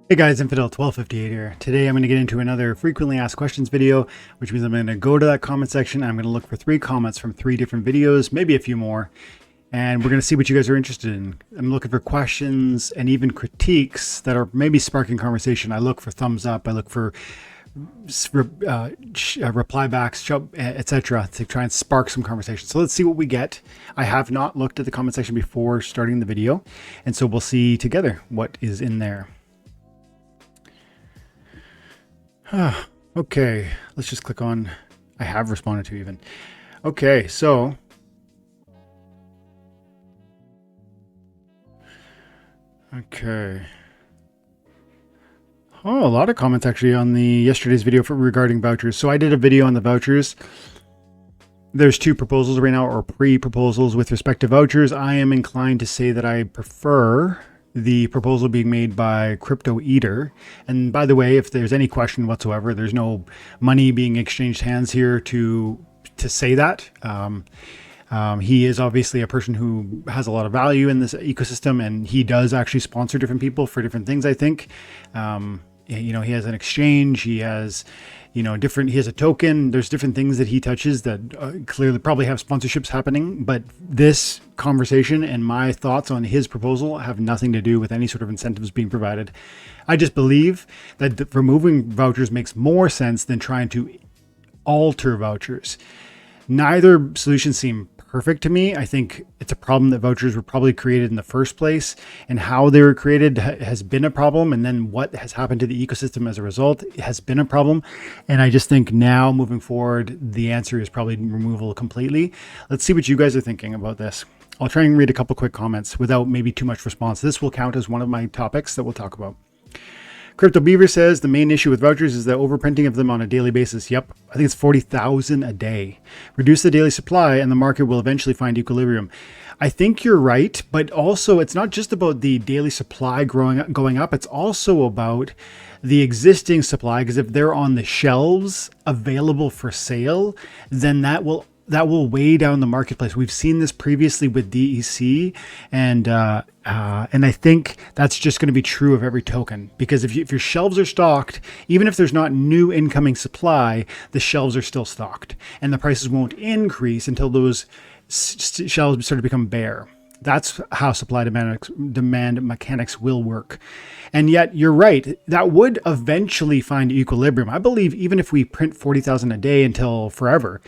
Hey guys, Infidel1258 here. Today I'm going to get into another frequently asked questions video, which means I'm going to go to that comment section. I'm going to look for 3 comments from 3 different videos, maybe a few more, and we're going to see what you guys are interested in. I'm looking for questions and even critiques that are maybe sparking conversation. I look for thumbs up, I look for reply backs, etc. to try and spark some conversation. So let's see what we get. I have not looked at the comment section before starting the video, and so we'll see together what is in there. Okay, let's just click on I have responded to even. Okay, so okay. Oh, a lot of comments actually on the yesterday's video regarding vouchers. So I did a video on the vouchers. There's 2 proposals right now, or pre-proposals with respect to vouchers. I am inclined to say that I prefer the proposal being made by Crypto Eater. And by the way, if there's any question whatsoever, there's no money being exchanged hands here to say that. He is obviously a person who has a lot of value in this ecosystem, and he does actually sponsor different people for different things, I think. You know, he has an exchange, he has, you know, he has a token. There's different things that he touches that clearly probably have sponsorships happening, but this conversation and my thoughts on his proposal have nothing to do with any sort of incentives being provided. I just believe that removing vouchers makes more sense than trying to alter vouchers. Neither solution seem perfect to me. I think it's a problem that vouchers were probably created in the first place, and how they were created has been a problem, and then what has happened to the ecosystem as a result has been a problem. And I just think now moving forward, the answer is probably removal completely. Let's see what you guys are thinking about this. I'll try and read a couple quick comments without maybe too much response. This will count as one of my topics that we'll talk about. Crypto Beaver says the main issue with vouchers is the overprinting of them on a daily basis. Yep, I think it's 40,000 a day. Reduce the daily supply and the market will eventually find equilibrium. I think you're right, but also it's not just about the daily supply going up. It's also about the existing supply, because if they're on the shelves available for sale, then that will weigh down the marketplace. We've seen this previously with DEC, and I think that's just going to be true of every token, because if your shelves are stocked, even if there's not new incoming supply, the shelves are still stocked, and the prices won't increase until those shelves sort of become bare. That's how supply demand mechanics will work. And yet you're right, that would eventually find equilibrium. I believe even if we print 40,000 a day until forever,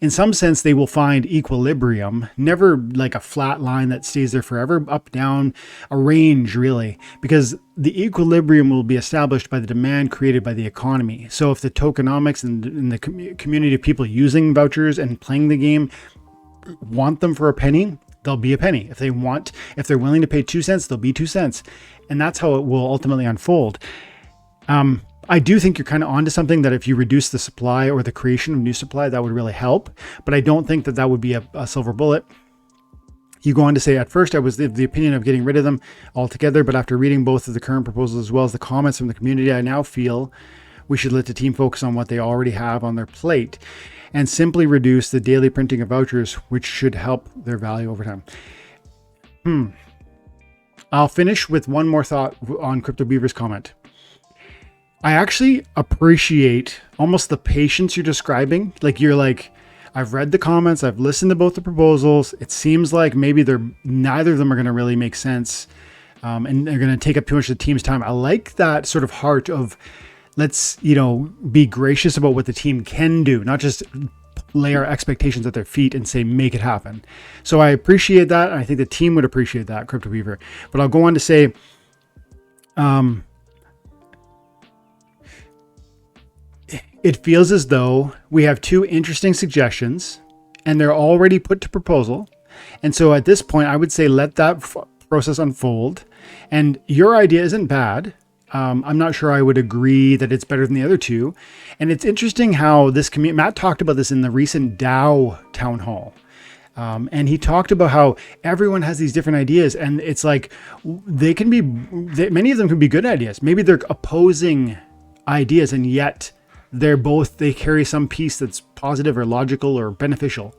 in some sense, they will find equilibrium, never like a flat line that stays there forever, up, down, a range really, because the equilibrium will be established by the demand created by the economy. So if the tokenomics and the community of people using vouchers and playing the game want them for a penny, there'll be a penny. If they're willing to pay 2 cents, there'll be 2 cents. And that's how it will ultimately unfold. I do think you're kind of onto something, that if you reduce the supply or the creation of new supply, that would really help. But I don't think that would be a silver bullet. You go on to say, at first I was the opinion of getting rid of them altogether, but after reading both of the current proposals as well as the comments from the community, I now feel we should let the team focus on what they already have on their plate and simply reduce the daily printing of vouchers, which should help their value over time. I'll finish with one more thought on Crypto Beaver's comment. I actually appreciate almost the patience you're describing. Like, you're like, I've read the comments, I've listened to both the proposals. It seems like maybe neither of them are going to really make sense, and they're going to take up too much of the team's time. I like that sort of heart of, let's, be gracious about what the team can do, not just lay our expectations at their feet and say, make it happen. So I appreciate that. And I think the team would appreciate that, Crypto Beaver. But I'll go on to say, it feels as though we have 2 interesting suggestions and they're already put to proposal. And so at this point, I would say let that process unfold. And your idea isn't bad. I'm not sure I would agree that it's better than the other 2. And it's interesting how this community, Matt talked about this in the recent DAO town hall. And he talked about how everyone has these different ideas, and it's like, many of them can be good ideas. Maybe they're opposing ideas, and yet they carry some piece that's positive or logical or beneficial.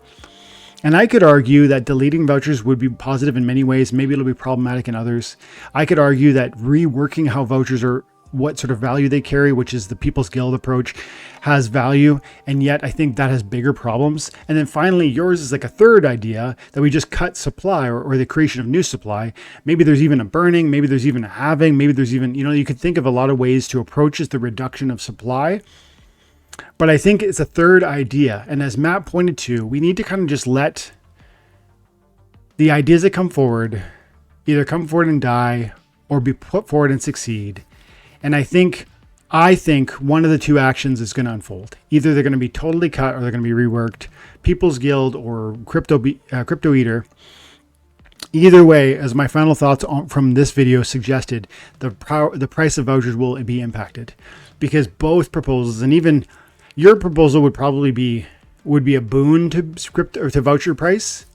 And I could argue that deleting vouchers would be positive in many ways. Maybe it'll be problematic in others. I could argue that reworking how vouchers are what sort of value they carry, which is the People's Guild approach, has value. And yet I think that has bigger problems. And then finally, yours is like a third idea that we just cut supply or the creation of new supply. Maybe there's even a burning, maybe there's even a halving, maybe there's even, you could think of a lot of ways to approach the reduction of supply. But I think it's a third idea. And as Matt pointed to, we need to kind of just let the ideas that come forward either come forward and die or be put forward and succeed. And I think one of the two actions is going to unfold. Either they're going to be totally cut or they're going to be reworked. People's Guild or Crypto Eater. Either way, as my final thoughts from this video suggested, the price of vouchers will be impacted, because both proposals, and even your proposal would be a boon to voucher price.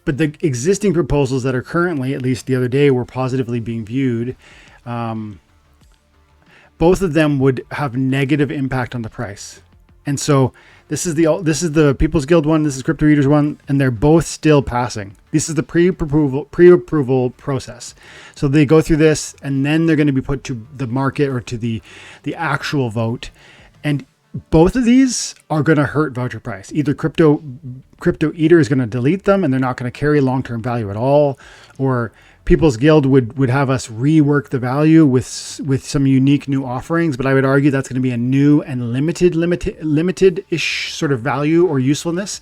But the existing proposals that are currently, at least the other day, were positively being viewed. Both of them would have negative impact on the price. And so this is the People's Guild one, this is Crypto Eater's one, and they're both still passing. This is the pre-approval process. So they go through this, and then they're going to be put to the market or to the actual vote. And both of these are going to hurt voucher price. Either Crypto Eater is going to delete them and they're not going to carry long-term value at all, or People's Guild would have us rework the value with some unique new offerings. But I would argue that's going to be a new and limited-ish sort of value or usefulness.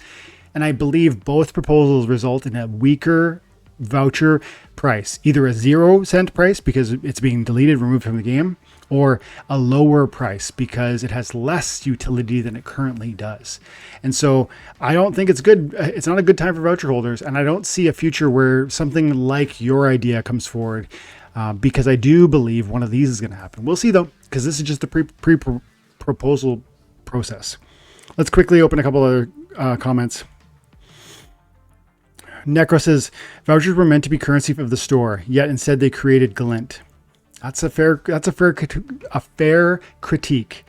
And I believe both proposals result in a weaker voucher price, either a 0-cent price because it's being deleted, removed from the game, or a lower price because it has less utility than it currently does. And so I don't think it's good. It's not a good time for voucher holders. And I don't see a future where something like your idea comes forward, because I do believe one of these is going to happen. We'll see though, because this is just the pre-proposal process. Let's quickly open a couple other comments. Necro says, vouchers were meant to be currency of the store, yet instead they created glint. That's a fair critique.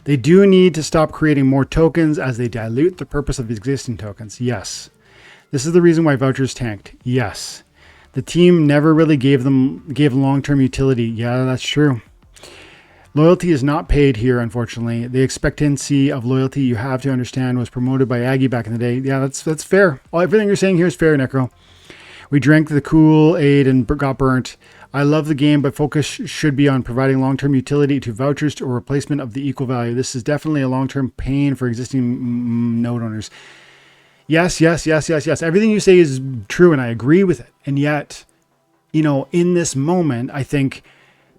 They do need to stop creating more tokens as they dilute the purpose of existing tokens. Yes. This is the reason why vouchers tanked. Yes. The team never really gave long-term utility. Yeah, that's true. Loyalty is not paid here, unfortunately. The expectancy of loyalty you have to understand was promoted by Aggie back in the day. Yeah, that's fair. Everything you're saying here is fair, Necro. We drank the Kool-Aid and got burnt. I love the game, but focus should be on providing long-term utility to vouchers or replacement of the equal value. This is definitely a long-term pain for existing node owners. Yes. Everything you say is true, and I agree with it. And yet, in this moment, I think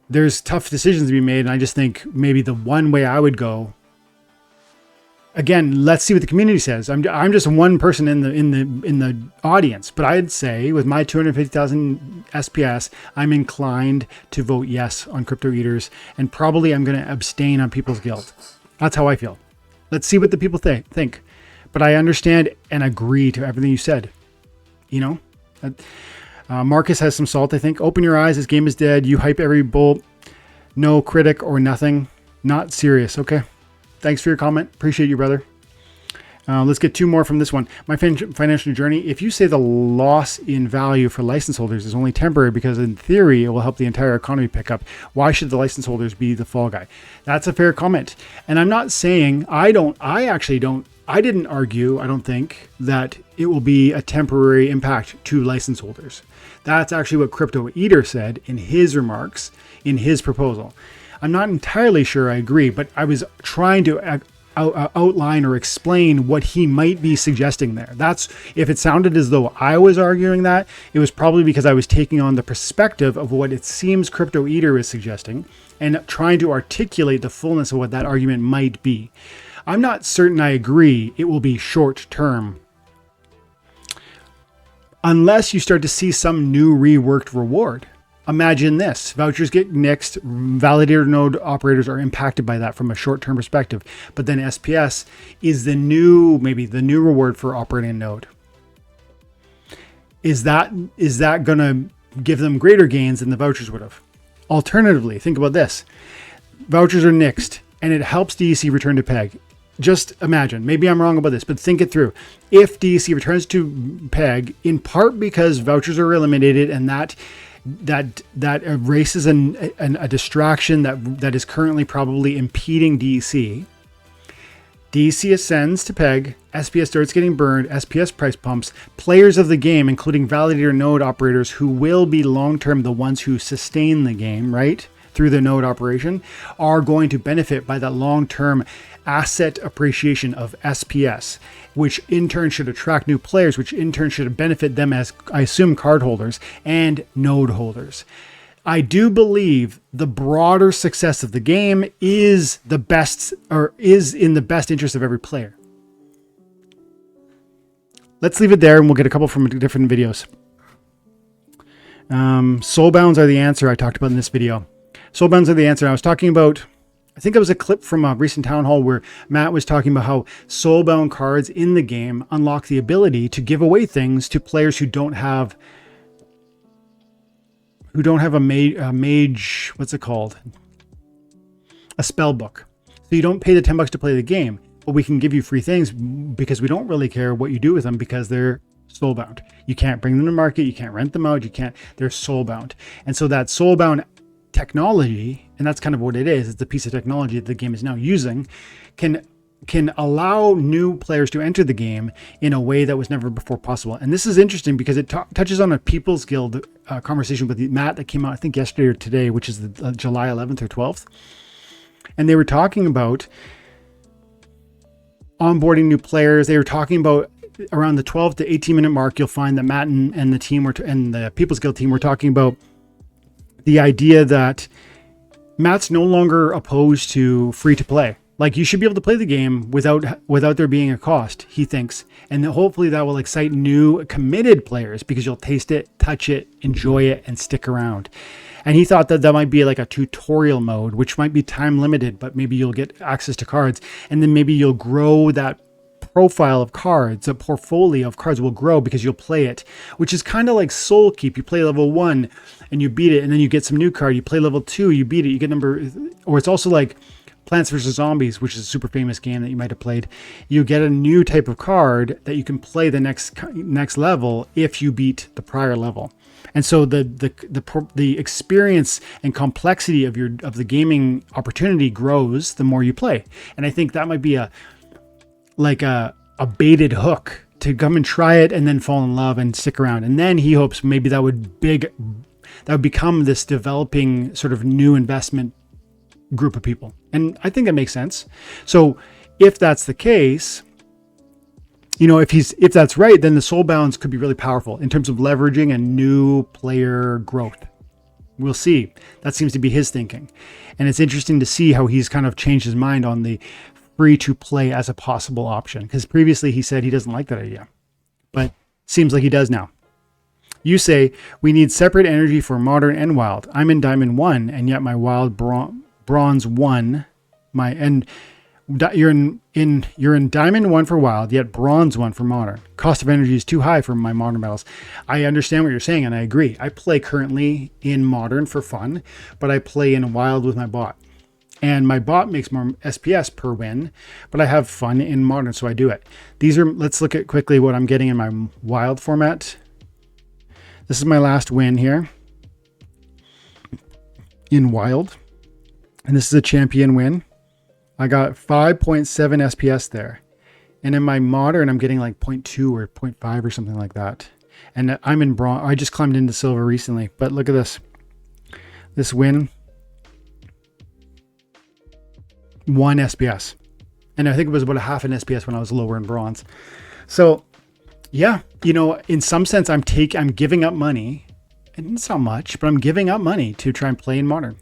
there's tough decisions to be made. And I just think maybe the one way I would go, again, let's see what the community says. I'm just one person in the audience, but I'd say with my 250,000 SPS, I'm inclined to vote yes on Crypto Eaters, and probably I'm going to abstain on People's Guild. That's how I feel. Let's see what the people think. But I understand and agree to everything you said. Marcus has some salt, I think. Open your eyes. This game is dead. You hype every bull. No critic or nothing. Not serious. Okay. Thanks for your comment. Appreciate you, brother. Let's get two more from this one. My financial journey. If you say the loss in value for license holders is only temporary because in theory it will help the entire economy pick up, why should the license holders be the fall guy? That's a fair comment. And I'm not saying I didn't argue, I don't think, that it will be a temporary impact to license holders. That's actually what Crypto Eater said in his remarks, in his proposal. I'm not entirely sure I agree, but I was trying to outline or explain what he might be suggesting there. That's, if it sounded as though I was arguing that, it was probably because I was taking on the perspective of what it seems Crypto Eater is suggesting and trying to articulate the fullness of what that argument might be. I'm not certain I agree it will be short term, unless you start to see some new reworked reward. Imagine this: vouchers get nixed, validator node operators are impacted by that from a short-term perspective, but then SPS is maybe the new reward for operating a node. Is that going to give them greater gains than the vouchers would have? Alternatively, think about this: vouchers are nixed and it helps DEC return to peg. Just imagine, maybe I'm wrong about this, but think it through. If DEC returns to peg, in part because vouchers are eliminated and that that erases a distraction that is currently probably impeding DEC. DEC ascends to peg, SPS starts getting burned, SPS price pumps, players of the game, including validator node operators who will be long-term the ones who sustain the game, right, through the node operation, are going to benefit by that long-term asset appreciation of SPS, which in turn should attract new players, which in turn should benefit them as, I assume, card holders and node holders. I do believe the broader success of the game is the best, or is in the best interest of every player. Let's leave it there, and we'll get a couple from different videos. Soulbounds are the answer I talked about in this video. Soulbounds are the answer. I was talking about, I think it was a clip from a recent town hall where Matt was talking about how soulbound cards in the game unlock the ability to give away things to players who don't have a mage, what's it called? A spell book. So you don't pay the $10 to play the game, but we can give you free things because we don't really care what you do with them because they're soulbound. You can't bring them to market. You can't rent them out. They're soulbound. And so that soulbound technology, and that's kind of what it is. It's a piece of technology that the game is now using, can allow new players to enter the game in a way that was never before possible. And this is interesting because it touches on a People's Guild conversation with Matt that came out, I think, yesterday or today, which is the July 11th or 12th. And they were talking about onboarding new players. They were talking about around the 12 to 18 minute mark, you'll find that Matt and the team and the People's Guild team were talking about the idea that Matt's no longer opposed to free to play. Like, you should be able to play the game without there being a cost, he thinks. And hopefully that will excite new committed players because you'll taste it, touch it, enjoy it, and stick around. And he thought that might be like a tutorial mode, which might be time limited, but maybe you'll get access to cards. And then maybe you'll grow that profile of cards, a portfolio of cards will grow because you'll play it, which is kind of like Soul Keep. You play level 1 and you beat it, and then you get some new card. You play level 2, you beat it, you get or it's also like Plants vs. Zombies, which is a super famous game that you might have played. You get a new type of card that you can play the next level if you beat the prior level. And so the experience and complexity of the gaming opportunity grows the more you play. And I think that might be a baited hook to come and try it and then fall in love and stick around. And then he hopes maybe that would become this developing sort of new investment group of people. And I think that makes sense. So if that's the case, if that's right, then the Soulbounds could be really powerful in terms of leveraging a new player growth. We'll see. That seems to be his thinking. And it's interesting to see how he's kind of changed his mind on the free to play as a possible option. Because previously he said he doesn't like that idea, but seems like he does now. You say, we need separate energy for modern and wild. I'm in Diamond 1, and yet my wild bronze 1, you're in Diamond 1 for wild, yet bronze 1 for modern. Cost of energy is too high for my modern battles. I understand what you're saying, and I agree. I play currently in modern for fun, but I play in wild with my bot. And my bot makes more SPS per win, but I have fun in modern, so I do it. Let's look at quickly what I'm getting in my wild format. This is my last win here in wild. And this is a champion win. I got 5.7 SPS there. And in my modern, I'm getting like 0.2 or 0.5 or something like that. And I'm in bronze. I just climbed into silver recently. But look at this. This win. 1 SPS. And I think it was about a half an SPS when I was lower in bronze. So yeah, in some sense, I'm giving up money. And it's not much, but I'm giving up money to try and play in modern.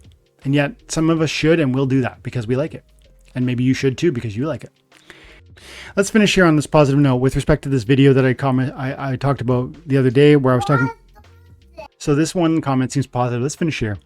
And yet some of us should and will do that because we like it. And maybe you should too because you like it. Let's finish here on this positive note with respect to this video that I talked about the other day where I was talking. So this one comment seems positive. Let's finish here.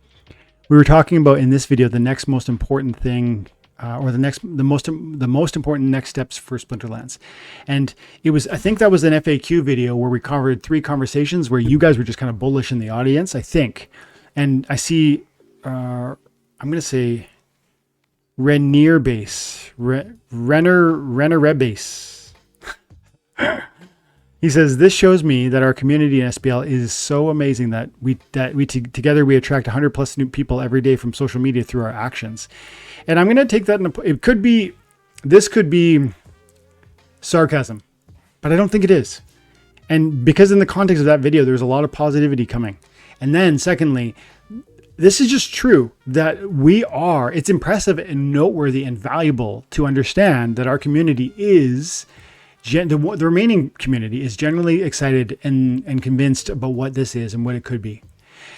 We were talking about in this video the next most important thing the most important next steps for Splinterlands. And I think that was an FAQ video where we covered 3 conversations where you guys were just kind of bullish in the audience, I think. And I see, I'm going to say Renner Red Base. He says, this shows me that our community in SPL is so amazing that together we attract 100 plus new people every day from social media through our actions. And I'm going to take that this could be sarcasm, but I don't think it is. And because in the context of that video, there's a lot of positivity coming. And then secondly, this is just true that it's impressive and noteworthy and valuable to understand that our community is, the remaining community is generally excited and convinced about what this is and what it could be.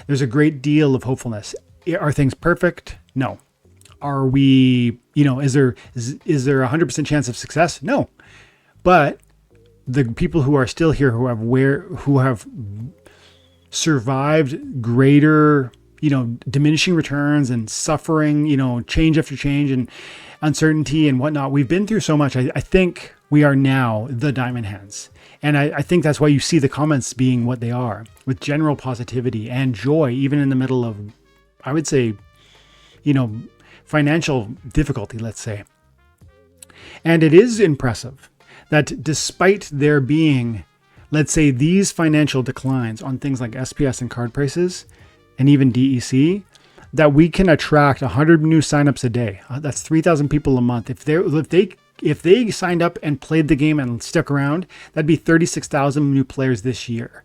There's a great deal of hopefulness. Are things perfect? No. Are we, is there a 100% chance of success? No. But the people who are still here, who have survived greater, diminishing returns and suffering, change after change and uncertainty and whatnot. We've been through so much. I think we are now the diamond hands. And I think that's why you see the comments being what they are, with general positivity and joy, even in the middle of, I would say, financial difficulty, let's say. And it is impressive that despite there being, let's say, these financial declines on things like SPS and card prices, and even DEC, that we can attract 100 new signups a day. That's 3,000 people a month. If they signed up and played the game and stuck around, that'd be 36,000 new players this year.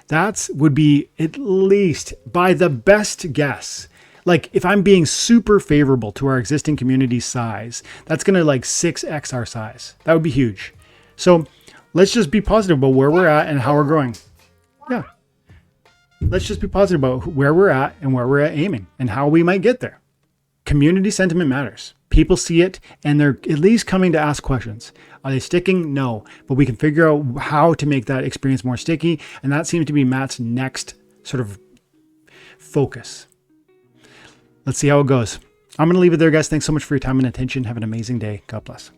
That would be, at least by the best guess, like if I'm being super favorable to our existing community size, that's going to like 6x our size. That would be huge. So let's just be positive about where we're at and how we're growing. Yeah. Let's just be positive about where we're at and where we're aiming and how we might get there. Community sentiment matters. People see it and they're at least coming to ask questions. Are they sticking? No. But we can figure out how to make that experience more sticky. And that seems to be Matt's next sort of focus. Let's see how it goes. I'm going to leave it there, guys. Thanks so much for your time and attention. Have an amazing day. God bless.